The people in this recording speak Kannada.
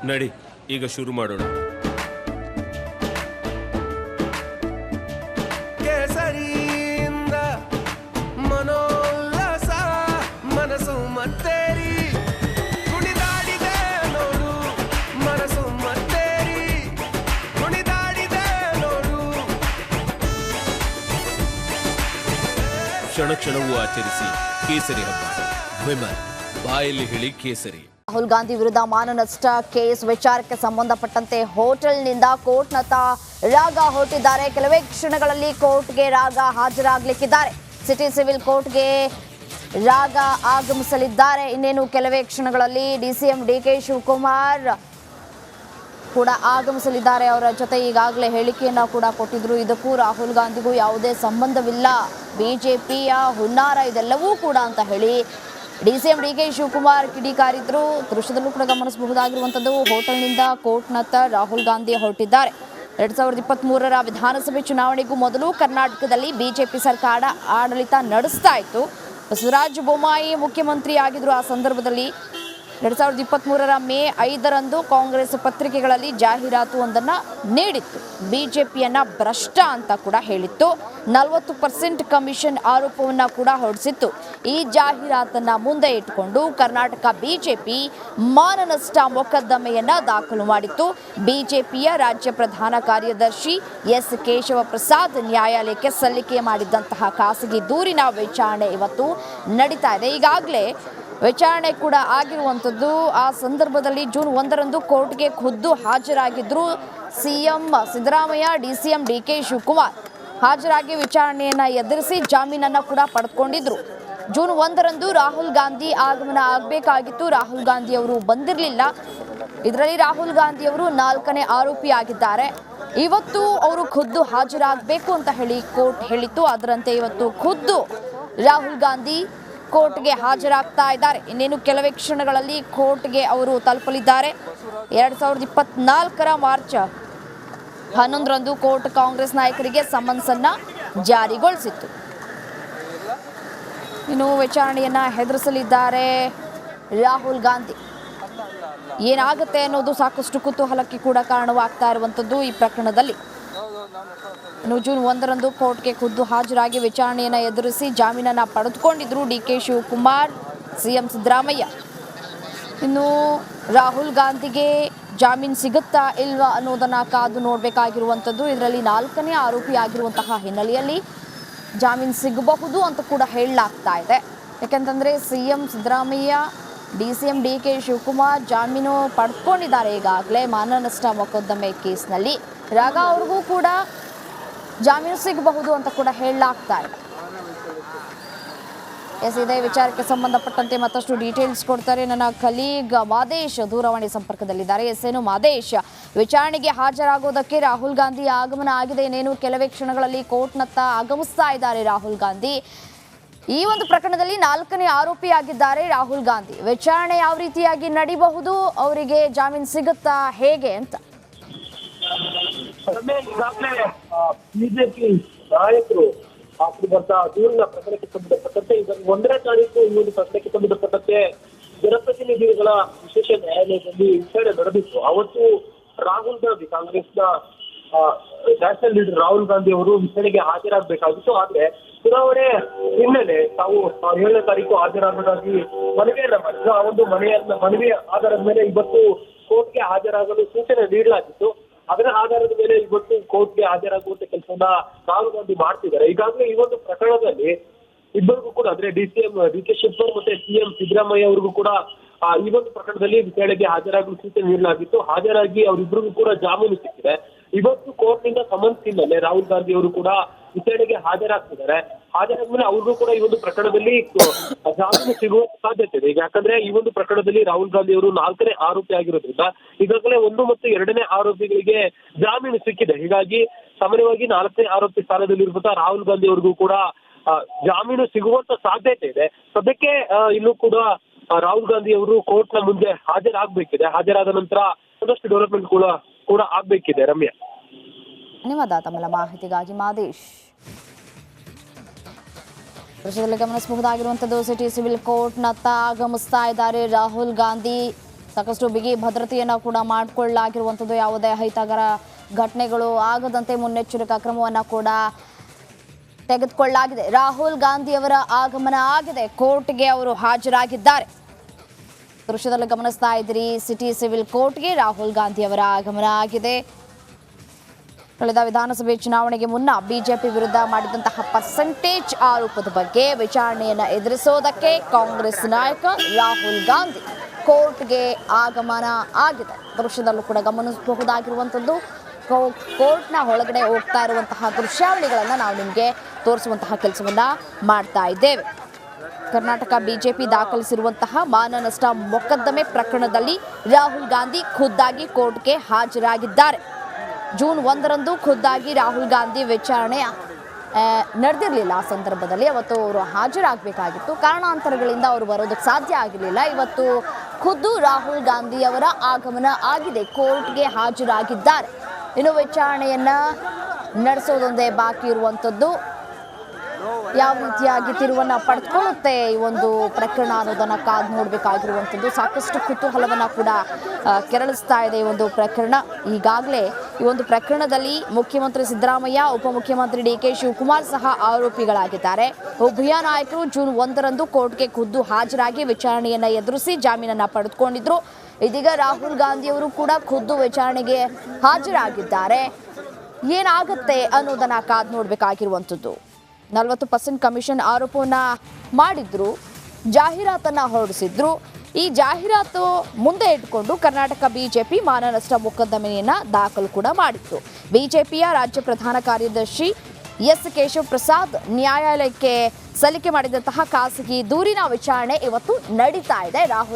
ನಡಿ ಈಗ ಶುರು ಮಾಡೋಣ. ಕೇಸರಿಯಿಂದ ಮನೋಲ್ಲಾಸ ಮನಸ್ಸು ಮತ್ತೇರಿ ಕುಣಿದಾಡಿದೆ ನೋಡು, ಮನಸ್ಸು ಮತ್ತೇರಿ ಕುಣಿದಾಡಿದೆ ನೋಡು. ಕ್ಷಣ ಕ್ಷಣವೂ ಆಚರಿಸಿ ಕೇಸರಿ ಹಬ್ಬ. ವಿಮಲ್ ಬಾಯಲ್ಲಿ ಹೇಳಿ ಕೇಸರಿ. ರಾಹುಲ್ ಗಾಂಧಿ ವಿರುದ್ಧ ಮಾನನಷ್ಟ ಕೇಸ್ ವಿಚಾರಕ್ಕೆ ಸಂಬಂಧಪಟ್ಟಂತೆ ಹೋಟೆಲ್ನಿಂದ ಕೋರ್ಟ್ನತ್ತ ರಾಗ ಹೊರಟಿದ್ದಾರೆ. ಕೆಲವೇ ಕ್ಷಣಗಳಲ್ಲಿ ಕೋರ್ಟ್ಗೆ ರಾಗ ಹಾಜರಾಗಲಿಕ್ಕಿದ್ದಾರೆ. ಸಿಟಿ ಸಿವಿಲ್ ಕೋರ್ಟ್ಗೆ ರಾಗ ಆಗಮಿಸಲಿದ್ದಾರೆ. ಇನ್ನೇನು ಕೆಲವೇ ಕ್ಷಣಗಳಲ್ಲಿ ಡಿಸಿಎಂ ಡಿಕೆ ಶಿವಕುಮಾರ್ ಕೂಡ ಆಗಮಿಸಲಿದ್ದಾರೆ. ಅವರ ಜೊತೆ ಈಗಾಗಲೇ ಹೇಳಿಕೆಯನ್ನು ಕೂಡ ಕೊಟ್ಟಿದ್ರು. ಇದಕ್ಕೂ ರಾಹುಲ್ ಗಾಂಧಿಗೂ ಯಾವುದೇ ಸಂಬಂಧವಿಲ್ಲ, ಬಿಜೆಪಿಯ ಹುನ್ನಾರ ಇದೆಲ್ಲವೂ ಕೂಡ ಅಂತ ಹೇಳಿ ಡಿಸಿಎಂ ಡಿಕೆ ಶಿವಕುಮಾರ್ ಕಿಡಿಕಾರಿದ್ರು. ದೃಶ್ಯದಲ್ಲೂ ಕೂಡ ಗಮನಿಸಬಹುದಾಗಿರುವಂಥದ್ದು. ಹೋಟೆಲ್ನಿಂದ ಕೋರ್ಟ್ನತ್ತ ರಾಹುಲ್ ಗಾಂಧಿ ಹೊರಟಿದ್ದಾರೆ. 2023ರ ವಿಧಾನಸಭೆ ಚುನಾವಣೆಗೂ ಮೊದಲು ಕರ್ನಾಟಕದಲ್ಲಿ ಬಿಜೆಪಿ ಸರ್ಕಾರ ಆಡಳಿತ ನಡೆಸ್ತಾ ಇತ್ತು. ಬಸವರಾಜ ಬೊಮ್ಮಾಯಿ ಮುಖ್ಯಮಂತ್ರಿ ಆಗಿದ್ರು. ಆ ಸಂದರ್ಭದಲ್ಲಿ 2023ರ ಮೇ 5ರಂದು ಕಾಂಗ್ರೆಸ್ ಪತ್ರಿಕೆಗಳಲ್ಲಿ ಜಾಹೀರಾತು ಒಂದನ್ನು ನೀಡಿತ್ತು. ಬಿಜೆಪಿಯನ್ನ ಭ್ರಷ್ಟ ಅಂತ ಕೂಡ ಹೇಳಿತ್ತು. 40% ಕಮಿಷನ್ ಆರೋಪವನ್ನು ಕೂಡ ಹೊರಡಿಸಿತ್ತು. ಈ ಜಾಹೀರಾತನ್ನ ಮುಂದೆ ಇಟ್ಟುಕೊಂಡು ಕರ್ನಾಟಕ ಬಿಜೆಪಿ ಮಾನನಷ್ಟ ಮೊಕದ್ದಮೆಯನ್ನ ದಾಖಲು ಮಾಡಿತ್ತು. ಬಿಜೆಪಿಯ ರಾಜ್ಯ ಪ್ರಧಾನ ಕಾರ್ಯದರ್ಶಿ ಎಸ್ ಕೇಶವ ಪ್ರಸಾದ್ ನ್ಯಾಯಾಲಯಕ್ಕೆ ಸಲ್ಲಿಕೆ ಮಾಡಿದಂತಹ ಖಾಸಗಿ ದೂರಿನ ವಿಚಾರಣೆ ಇವತ್ತು ನಡೀತಾ ಇದೆ. ಈಗಾಗಲೇ ವಿಚಾರಣೆ ಕೂಡ ಆಗಿರುವಂಥದ್ದು. ಆ ಸಂದರ್ಭದಲ್ಲಿ ಜೂನ್ 1ರಂದು ಕೋರ್ಟ್ಗೆ ಖುದ್ದು ಹಾಜರಾಗಿದ್ದರು CM Siddaramaiah, DCM DK Shivakumar ಹಾಜರಾಗಿ ವಿಚಾರಣೆಯನ್ನು ಎದುರಿಸಿ ಜಾಮೀನನ್ನು ಕೂಡ ಪಡೆದುಕೊಂಡಿದ್ರು. ಜೂನ್ 1ರಂದು ರಾಹುಲ್ ಗಾಂಧಿ ಆಗಮನ ಆಗಬೇಕಾಗಿತ್ತು. ರಾಹುಲ್ ಗಾಂಧಿ ಅವರು ಬಂದಿರಲಿಲ್ಲ. ಇದರಲ್ಲಿ ರಾಹುಲ್ ಗಾಂಧಿ ಅವರು 4ನೇ ಆರೋಪಿ ಆಗಿದ್ದಾರೆ. ಇವತ್ತು ಅವರು ಖುದ್ದು ಹಾಜರಾಗಬೇಕು ಅಂತ ಹೇಳಿ ಕೋರ್ಟ್ ಹೇಳಿತ್ತು. ಅದರಂತೆ ಇವತ್ತು ಖುದ್ದು ರಾಹುಲ್ ಗಾಂಧಿ ಕೋರ್ಟ್ಗೆ ಹಾಜರಾಗ್ತಾ ಇದ್ದಾರೆ. ಇನ್ನೇನು ಕೆಲವೇ ಕ್ಷಣಗಳಲ್ಲಿ ಕೋರ್ಟ್ಗೆ ಅವರು ತಲುಪಲಿದ್ದಾರೆ. 2024ರ ಮಾರ್ಚ್ 11ರಂದು ಕೋರ್ಟ್ ಕಾಂಗ್ರೆಸ್ ನಾಯಕರಿಗೆ ಸಮನ್ಸನ್ನ ಜಾರಿಗೊಳಿಸಿತ್ತು. ಇನ್ನು ವಿಚಾರಣೆಯನ್ನ ಎದುರಿಸಲಿದ್ದಾರೆ ರಾಹುಲ್ ಗಾಂಧಿ. ಏನಾಗುತ್ತೆ ಅನ್ನೋದು ಸಾಕಷ್ಟು ಕುತೂಹಲಕ್ಕೆ ಕೂಡ ಕಾರಣವಾಗ್ತಾ ಇರುವಂಥದ್ದು ಈ ಪ್ರಕರಣದಲ್ಲಿ. ಇನ್ನು ಜೂನ್ 1ರಂದು ಕೋರ್ಟ್ಗೆ ಖುದ್ದು ಹಾಜರಾಗಿ ವಿಚಾರಣೆಯನ್ನು ಎದುರಿಸಿ ಜಾಮೀನನ್ನು ಪಡೆದುಕೊಂಡಿದ್ರು ಡಿಕೆ ಶಿವಕುಮಾರ್, ಸಿಎಂ ಸಿದ್ದರಾಮಯ್ಯ. ಇನ್ನು ರಾಹುಲ್ ಗಾಂಧಿಗೆ ಜಾಮೀನು ಸಿಗುತ್ತಾ ಇಲ್ವಾ ಅನ್ನೋದನ್ನು ಕಾದು ನೋಡಬೇಕಾಗಿರುವಂಥದ್ದು. ಇದರಲ್ಲಿ 4ನೇ ಆರೋಪಿ ಆಗಿರುವಂತಹ ಹಿನ್ನೆಲೆಯಲ್ಲಿ ಜಾಮೀನು ಸಿಗಬಹುದು ಅಂತ ಕೂಡ ಹೇಳಲಾಗ್ತಾ ಇದೆ. ಯಾಕೆಂತಂದರೆ CM Siddaramaiah, DCM DK Shivakumar ಜಾಮೀನು ಪಡ್ಕೊಂಡಿದ್ದಾರೆ ಈಗಾಗಲೇ ಮಾನನಷ್ಟ ಮೊಕದ್ದಮೆ ಕೇಸ್ನಲ್ಲಿ. ರಾಗ ಅವ್ರಿಗೂ ಕೂಡ ಜಾಮೀನು ಸಿಗಬಹುದು ಅಂತ ಕೂಡ ಹೇಳಲಾಗ್ತಾ ಇದೆ. ಇದೇ ವಿಚಾರಕ್ಕೆ ಸಂಬಂಧಪಟ್ಟಂತೆ ಮತ್ತಷ್ಟು ಡೀಟೇಲ್ಸ್ ಕೊಡ್ತಾರೆ ನನ್ನ ಕಲೀಗ್ ಮಾದೇಶ್ ದೂರವಾಣಿ ಸಂಪರ್ಕದಲ್ಲಿದ್ದಾರೆ. ಏನು ಮಾದೇಶ್, ವಿಚಾರಣೆಗೆ ಹಾಜರಾಗೋದಕ್ಕೆ ರಾಹುಲ್ ಗಾಂಧಿ ಆಗಮನ ಆಗಿದೆ. ಇನ್ನೇನು ಕೆಲವೇ ಕ್ಷಣಗಳಲ್ಲಿ ಕೋರ್ಟ್ನತ್ತ ಆಗಮಿಸ್ತಾ ಇದ್ದಾರೆ ರಾಹುಲ್ ಗಾಂಧಿ. ಈ ಒಂದು ಪ್ರಕರಣದಲ್ಲಿ 4ನೇ ಆರೋಪಿ ಆಗಿದ್ದಾರೆ ರಾಹುಲ್ ಗಾಂಧಿ. ವಿಚಾರಣೆ ಯಾವ ರೀತಿಯಾಗಿ ನಡೀಬಹುದು, ಅವರಿಗೆ ಜಾಮೀನು ಸಿಗುತ್ತಾ, ಹೇಗೆ ಅಂತ? ಈಗಾಗಲೇ ಬಿಜೆಪಿ ನಾಯಕರು ಹಾಕಿರುವಂತಹ ದೂರಿನ ಪ್ರಕರಣಕ್ಕೆ ಸಂಬಂಧಪಟ್ಟಂತೆ ಇದನ್ನು 1ನೇ ತಾರೀಕು ಈ ಒಂದು ಪ್ರಕರಣಕ್ಕೆ ಸಂಬಂಧಪಟ್ಟಂತೆ ಜನಪ್ರತಿನಿಧಿಗಳ ವಿಶೇಷ ನ್ಯಾಯಾಲಯದಲ್ಲಿ ವಿಚಾರಣೆ ನಡೆದಿತ್ತು. ಅವತ್ತು ರಾಹುಲ್ ಗಾಂಧಿ, ಕಾಂಗ್ರೆಸ್ನ ನ್ಯಾಷನಲ್ ಲೀಡರ್ ರಾಹುಲ್ ಗಾಂಧಿ ಅವರು ವಿಚಾರಣೆಗೆ ಹಾಜರಾಗಬೇಕಾಗಿತ್ತು. ಆದ್ರೆ ಚುನಾವಣೆ ಹಿನ್ನೆಲೆ ತಾವು 7ನೇ ತಾರೀಕು ಹಾಜರಾಗಬೇಕಾಗಿ ಮನವಿಯನ್ನ ಮಾಡಿದ್ರು. ಆ ಒಂದು ಮನವಿ ಆಧಾರದ ಮೇಲೆ ಇವತ್ತು ಕೋರ್ಟ್ಗೆ ಹಾಜರಾಗಲು ಸೂಚನೆ ನೀಡಲಾಗಿತ್ತು. ಅದರ ಆಧಾರದ ಮೇಲೆ ಇವತ್ತು ಕೋರ್ಟ್ಗೆ ಹಾಜರಾಗುವಂತ ಕೆಲಸವನ್ನ ರಾಹುಲ್ ಗಾಂಧಿ ಮಾಡ್ತಿದ್ದಾರೆ. ಈಗಾಗಲೇ ಈ ಒಂದು ಪ್ರಕರಣದಲ್ಲಿ ಇಬ್ಬರಿಗೂ ಕೂಡ ಅಂದ್ರೆ ಡಿಸಿಎಂ ಡಿಕೆ ಶಿವಕುಮಾರ್ ಮತ್ತೆ ಸಿಎಂ ಸಿದ್ದರಾಮಯ್ಯ ಅವರಿಗೂ ಕೂಡ ಈ ಒಂದು ಪ್ರಕರಣದಲ್ಲಿ ವಿಚಾರಣೆಗೆ ಹಾಜರಾಗಲು ಸೂಚನೆ ನೀಡಲಾಗಿತ್ತು. ಹಾಜರಾಗಿ ಅವರಿಬ್ಬರಿಗೂ ಕೂಡ ಜಾಮೀನು ಸಿಕ್ಕಿದೆ. ಇವತ್ತು ಕೋರ್ಟ್ನಿಂದ ಸಮನ್ಸ್ ಹಿನ್ನೆಲೆ ರಾಹುಲ್ ಗಾಂಧಿ ಅವರು ಕೂಡ ವಿಚಾರಣೆಗೆ ಹಾಜರಾಗ್ತಿದ್ದಾರೆ. ಹಾಜರಾದ್ಮೇಲೆ ಅವ್ರಿಗೂ ಕೂಡ ಈ ಒಂದು ಪ್ರಕರಣದಲ್ಲಿ ಜಾಮೀನು ಸಿಗುವ ಸಾಧ್ಯತೆ ಇದೆ. ಯಾಕಂದ್ರೆ ಈ ಒಂದು ಪ್ರಕರಣದಲ್ಲಿ ರಾಹುಲ್ ಗಾಂಧಿ ಅವರು 4ನೇ ಆರೋಪಿ ಆಗಿರೋದ್ರಿಂದ ಈಗಾಗಲೇ 1 ಮತ್ತು 2ನೇ ಆರೋಪಿಗಳಿಗೆ ಜಾಮೀನು ಸಿಕ್ಕಿದೆ. ಹೀಗಾಗಿ ಸಾಮಾನ್ಯವಾಗಿ 4ನೇ ಆರೋಪಿ ಸ್ಥಾನದಲ್ಲಿರುವಂತಹ ರಾಹುಲ್ ಗಾಂಧಿ ಅವ್ರಿಗೂ ಕೂಡ ಜಾಮೀನು ಸಿಗುವಂತ ಸಾಧ್ಯತೆ ಇದೆ. ಸದ್ಯಕ್ಕೆ ಇನ್ನು ಕೂಡ ರಾಹುಲ್ ಗಾಂಧಿ ಅವರು ಕೋರ್ಟ್ನ ಮುಂದೆ ಹಾಜರಾಗಬೇಕಿದೆ. ಹಾಜರಾದ ನಂತರ ಒಂದಷ್ಟು ಡೆವಲಪ್ಮೆಂಟ್ ಕೂಡ ಆಗ್ಬೇಕಿದೆ. ರಮ್ಯಾ, ಧನ್ಯವಾದ ತಮ್ಮ ಮಾಹಿತಿಗಾಗಿ ಮಾದೇಶ್. ದೃಶ್ಯದಲ್ಲಿ ಗಮನಿಸಬಹುದಾಗಿರುವಂಥದ್ದು ಸಿಟಿ ಸಿವಿಲ್ ಕೋರ್ಟ್ನತ್ತ ಆಗಮಿಸ್ತಾ ಇದ್ದಾರೆ ರಾಹುಲ್ ಗಾಂಧಿ. ಸಾಕಷ್ಟು ಬಿಗಿ ಭದ್ರತೆಯನ್ನು ಕೂಡ ಮಾಡಿಕೊಳ್ಳಲಾಗಿರುವಂಥದ್ದು. ಯಾವುದೇ ಅಹಿತಕರ ಘಟನೆಗಳು ಆಗದಂತೆ ಮುನ್ನೆಚ್ಚರಿಕಾ ಕ್ರಮವನ್ನು ಕೂಡ ತೆಗೆದುಕೊಳ್ಳಲಾಗಿದೆ. ರಾಹುಲ್ ಗಾಂಧಿಯವರ ಆಗಮನ ಆಗಿದೆ, ಕೋರ್ಟ್ಗೆ ಅವರು ಹಾಜರಾಗಿದ್ದಾರೆ. ದೃಶ್ಯದಲ್ಲಿ ಗಮನಿಸ್ತಾ ಇದ್ದೀರಿ, ಸಿಟಿ ಸಿವಿಲ್ ಕೋರ್ಟ್ಗೆ ರಾಹುಲ್ ಗಾಂಧಿಯವರ ಆಗಮನ ಆಗಿದೆ. ಕಳೆದ ವಿಧಾನಸಭೆ ಚುನಾವಣೆಗೆ ಮುನ್ನ ಬಿಜೆಪಿ ವಿರುದ್ಧ ಮಾಡಿದಂತಹ ಪರ್ಸೆಂಟೇಜ್ ಆರೋಪದ ಬಗ್ಗೆ ವಿಚಾರಣೆಯನ್ನು ಎದುರಿಸೋದಕ್ಕೆ ಕಾಂಗ್ರೆಸ್ ನಾಯಕ ರಾಹುಲ್ ಗಾಂಧಿ ಕೋರ್ಟ್ಗೆ ಆಗಮನ ಆಗಿದೆ. ದೃಶ್ಯದಲ್ಲೂ ಕೂಡ ಗಮನಿಸಬಹುದಾಗಿರುವಂಥದ್ದು, ಕೋರ್ಟ್ನ ಒಳಗಡೆ ಹೋಗ್ತಾ ಇರುವಂತಹ ದೃಶ್ಯಾವಳಿಗಳನ್ನು ನಾವು ನಿಮಗೆ ತೋರಿಸುವಂತಹ ಕೆಲಸವನ್ನು ಮಾಡ್ತಾ ಇದ್ದೇವೆ. ಕರ್ನಾಟಕ ಬಿಜೆಪಿ ದಾಖಲಿಸಿರುವಂತಹ ಮಾನನಷ್ಟ ಮೊಕದ್ದಮೆ ಪ್ರಕರಣದಲ್ಲಿ ರಾಹುಲ್ ಗಾಂಧಿ ಖುದ್ದಾಗಿ ಕೋರ್ಟ್ಗೆ ಹಾಜರಾಗಿದ್ದಾರೆ. ಜೂನ್ 1ರಂದು ಖುದ್ದಾಗಿ ರಾಹುಲ್ ಗಾಂಧಿ ವಿಚಾರಣೆ ನಡೆದಿರಲಿಲ್ಲ. ಆ ಸಂದರ್ಭದಲ್ಲಿ ಅವತ್ತು ಅವರು ಹಾಜರಾಗಬೇಕಾಗಿತ್ತು. ಕಾರಣಾಂತರಗಳಿಂದ ಅವರು ಬರೋದಕ್ಕೆ ಸಾಧ್ಯ ಆಗಿರಲಿಲ್ಲ. ಇವತ್ತು ಖುದ್ದು ರಾಹುಲ್ ಗಾಂಧಿ ಅವರ ಆಗಮನ ಆಗಿದೆ, ಕೋರ್ಟ್ಗೆ ಹಾಜರಾಗಿದ್ದಾರೆ. ಇನ್ನು ವಿಚಾರಣೆಯನ್ನ ನಡೆಸೋದೊಂದೇ ಬಾಕಿ ಇರುವಂಥದ್ದು. ಯಾವ ರೀತಿಯಾಗಿ ತಿರುವನ್ನು ಪಡೆದುಕೊಳ್ಳುತ್ತೆ ಈ ಒಂದು ಪ್ರಕರಣ ಅನ್ನೋದನ್ನು ಕಾದು ನೋಡಬೇಕಾಗಿರುವಂಥದ್ದು. ಸಾಕಷ್ಟು ಕುತೂಹಲವನ್ನು ಕೂಡ ಕೆರಳಿಸ್ತಾ ಇದೆ ಈ ಒಂದು ಪ್ರಕರಣ. ಈಗಾಗಲೇ ಈ ಒಂದು ಪ್ರಕರಣದಲ್ಲಿ ಮುಖ್ಯಮಂತ್ರಿ ಸಿದ್ದರಾಮಯ್ಯ, ಉಪಮುಖ್ಯಮಂತ್ರಿ ಡಿ.ಕೆ. ಶಿವಕುಮಾರ್ ಸಹ ಆರೋಪಿಗಳಾಗಿದ್ದಾರೆ. ಉಭಯ ನಾಯಕರು ಜೂನ್ 1ರಂದು ಕೋರ್ಟ್ಗೆ ಖುದ್ದು ಹಾಜರಾಗಿ ವಿಚಾರಣೆಯನ್ನು ಎದುರಿಸಿ ಜಾಮೀನನ್ನು ಪಡೆದುಕೊಂಡಿದ್ರು. ಇದೀಗ ರಾಹುಲ್ ಗಾಂಧಿಯವರು ಕೂಡ ಖುದ್ದು ವಿಚಾರಣೆಗೆ ಹಾಜರಾಗಿದ್ದಾರೆ. ಏನಾಗುತ್ತೆ ಅನ್ನೋದನ್ನು ಕಾದು ನೋಡಬೇಕಾಗಿರುವಂಥದ್ದು. 40% ಕಮಿಷನ್ ಆರೋಪವನ್ನು ಮಾಡಿದ್ರು, ಜಾಹೀರಾತನ್ನು ಹೊರಡಿಸಿದ್ರು. ಈ ಜಾಹೀರಾತು ಮುಂದೆ ಇಟ್ಕೊಂಡು ಕರ್ನಾಟಕ ಬಿಜೆಪಿ ಮಾನನಷ್ಟ ಮೊಕದ್ದಮೆಯನ್ನು ದಾಖಲು ಕೂಡ ಮಾಡಿತ್ತು. ಬಿಜೆಪಿಯ ರಾಜ್ಯ ಪ್ರಧಾನ ಕಾರ್ಯದರ್ಶಿ ಎಸ್ ಕೇಶವ್ ಪ್ರಸಾದ್ ನ್ಯಾಯಾಲಯಕ್ಕೆ ಸಲ್ಲಿಕೆ ಮಾಡಿದಂತಹ ಖಾಸಗಿ ದೂರಿನ ವಿಚಾರಣೆ ಇವತ್ತು ನಡೀತಾ ಇದೆ. ರಾಹುಲ್